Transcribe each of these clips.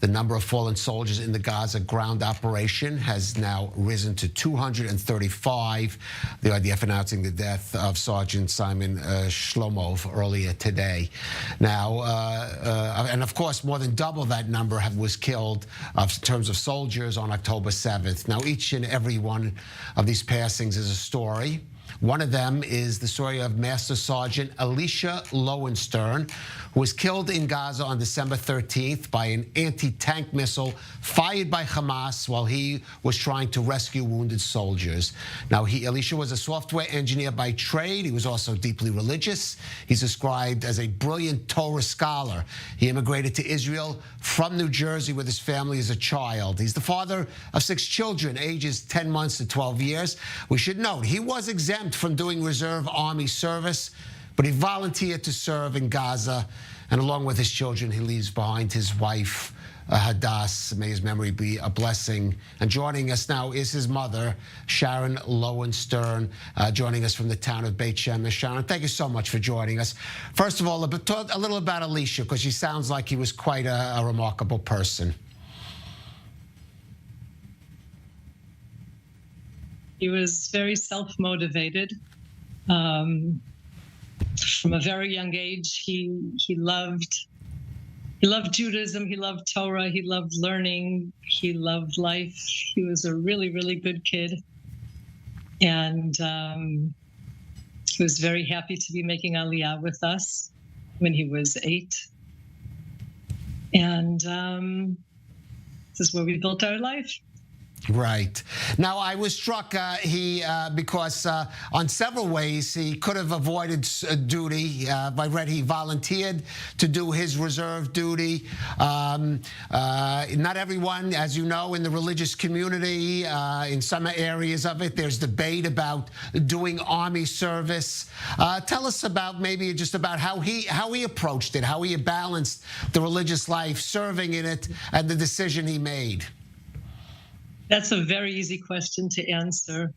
The number of fallen soldiers in the Gaza ground operation has now risen to 235. The IDF announcing the death of Sergeant Simon Shlomo earlier today. Now, and of course, more than double that number was killed in terms of soldiers on October 7th. Now, each and every one of these passings is a story. One of them is the story of Master Sergeant Elisha Loewenstern, who was killed in Gaza on December 13th by an anti-tank missile fired by Hamas while he was trying to rescue wounded soldiers. Now, Elisha was a software engineer by trade. He was also deeply religious. He's described as a brilliant Torah scholar. He immigrated to Israel from New Jersey with his family as a child. He's the father of 6 children, ages 10 months to 12 years. We should note, he was exempt from doing reserve army service, but he volunteered to serve in Gaza, and along with his children, he leaves behind his wife, Hadass. May his memory be a blessing. And joining us now is his mother, Sharon Loewenstern, joining us from the town of Beit Shemesh. Sharon, thank you so much for joining us. First of all, a little about Elisha, because he sounds like he was quite a remarkable person. He was very self-motivated. From a very young age, he loved Judaism, he loved Torah, he loved learning, he loved life. He was a really, really good kid. And he was very happy to be making Aliyah with us when he was 8. And this is where we built our life. Right. Now, I was struck because on several ways he could have avoided duty. I read he volunteered to do his reserve duty. Not everyone, as you know, in the religious community, in some areas of it, there's debate about doing army service. Tell us about maybe just about how he approached it, how he balanced the religious life, serving in it, and the decision he made. That's a very easy question to answer.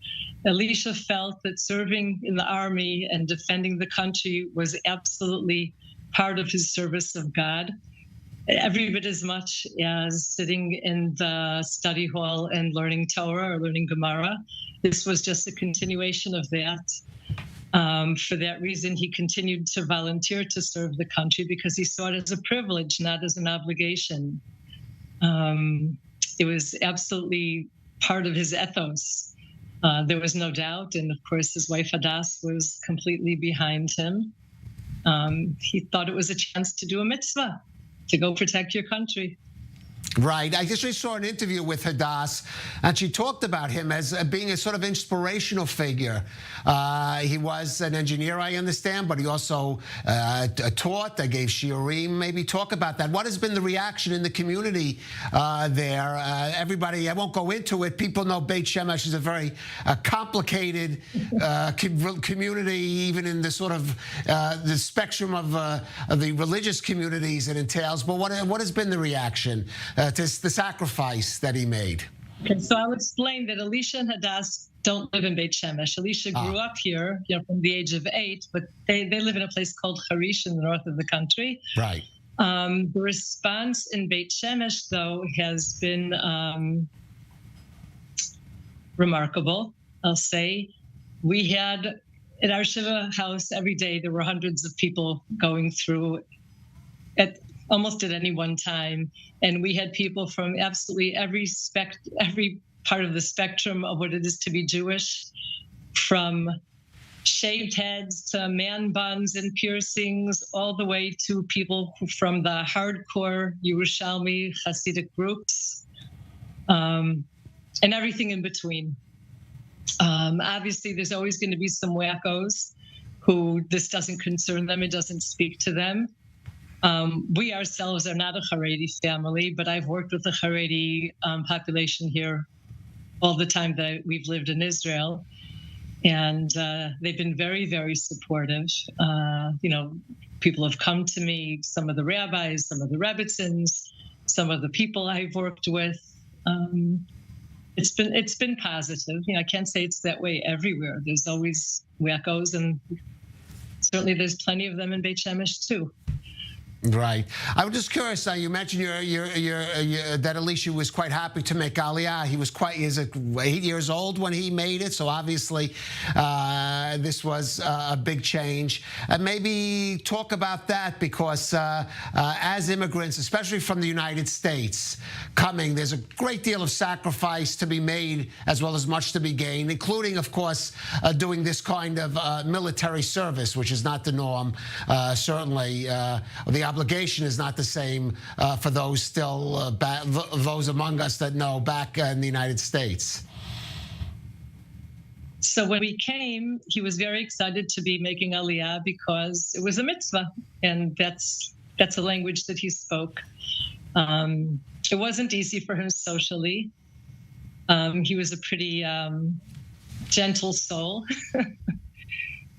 Elisha felt that serving in the army and defending the country was absolutely part of his service of God, every bit as much as sitting in the study hall and learning Torah or learning Gemara. This was just a continuation of that. For that reason, he continued to volunteer to serve the country because he saw it as a privilege, not as an obligation. It was absolutely part of his ethos. There was no doubt. And of course, his wife Hadass was completely behind him. He thought it was a chance to do a mitzvah, to go protect your country. Right. I just saw an interview with Hadass, and she talked about him as being a sort of inspirational figure. He was an engineer, I understand, but he also taught. I gave shiurim. Maybe talk about that. What has been the reaction in the community there? Everybody, I won't go into it. People know Beit Shemesh is a very complicated community, even in the sort of the spectrum of the religious communities it entails. But what has been the reaction to the sacrifice that he made? Okay, so I'll explain that Elisha and Hadass don't live in Beit Shemesh. Elisha grew up here, from the age of 8, but they live in a place called Harish in the north of the country. Right. The response in Beit Shemesh, though, has been remarkable, I'll say. We had, at our Shiva house, every day, there were hundreds of people going through almost at any one time. And we had people from absolutely every part of the spectrum of what it is to be Jewish, from shaved heads to man buns and piercings, all the way to people from the hardcore Yerushalmi Hasidic groups, and everything in between. Obviously, there's always going to be some wackos who this doesn't concern them, it doesn't speak to them. We ourselves are not a Haredi family, but I've worked with the Haredi population here all the time that we've lived in Israel. And they've been very, very supportive. People have come to me, some of the rabbis, some of the rebbitzins, some of the people I've worked with. It's been positive. I can't say it's that way everywhere. There's always wackos, and certainly there's plenty of them in Beit Shemesh too. Right. I was just curious. You mentioned that Elisha was quite happy to make Aliyah. He was 8 years old when he made it, so obviously this was a big change. Maybe talk about that, because as immigrants, especially from the United States, coming, there's a great deal of sacrifice to be made, as well as much to be gained, including, of course, doing this kind of military service, which is not the norm. Certainly, the obligation is not the same for those still, those among us that know back in the United States. So when we came, he was very excited to be making Aliyah because it was a mitzvah, and that's a language that he spoke. It wasn't easy for him socially. He was a pretty gentle soul,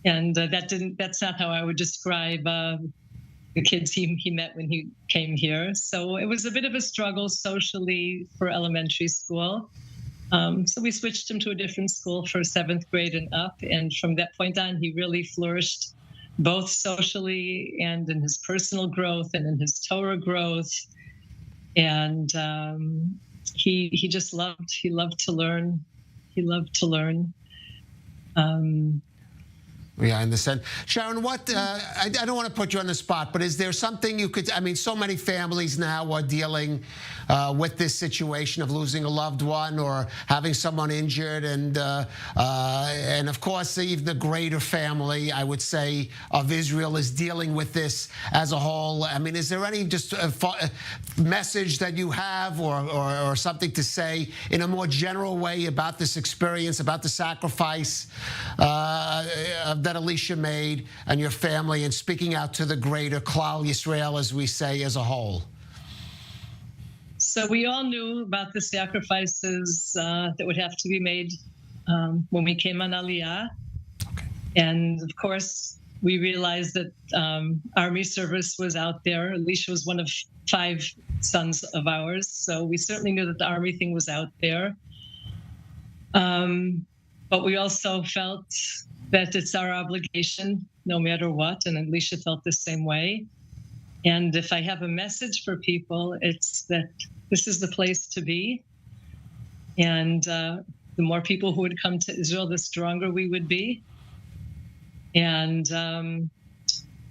and that's not how I would describe the kids he met when he came here. So it was a bit of a struggle socially for elementary school. So we switched him to a different school for 7th grade and up. And from that point on, he really flourished both socially and in his personal growth and in his Torah growth. And he just loved to learn. He loved to learn. Yeah, I understand. Sharon, I don't want to put you on the spot, but is there something you could, I mean, so many families now are dealing with this situation of losing a loved one or having someone injured, and of course, even the greater family, I would say, of Israel is dealing with this as a whole. I mean, is there any just a message that you have or something to say in a more general way about this experience, about the sacrifice that Elisha made and your family, and speaking out to the greater Klal Yisrael, as we say, as a whole? So we all knew about the sacrifices that would have to be made when we came on Aliyah. Okay. And of course, we realized that army service was out there. Elisha was one of 5 sons of ours. So we certainly knew that the army thing was out there. But we also felt that it's our obligation, no matter what, and Elisha felt the same way. And if I have a message for people, it's that this is the place to be. And the more people who would come to Israel, the stronger we would be. And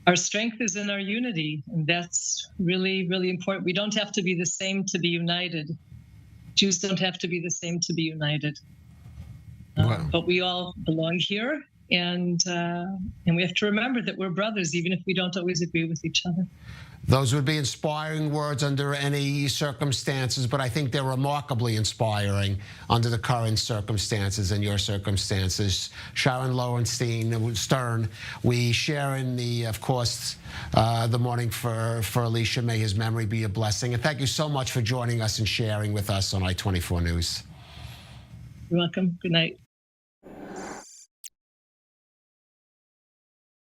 our strength is in our unity, and that's really, really important. We don't have to be the same to be united. Jews don't have to be the same to be united. Wow. But we all belong here. And we have to remember that we're brothers, even if we don't always agree with each other. Those would be inspiring words under any circumstances, but I think they're remarkably inspiring under the current circumstances and your circumstances. Sharon Loewenstern, we share in the, of course, the mourning for Elisha. May his memory be a blessing. And thank you so much for joining us and sharing with us on I-24 News. You're welcome. Good night.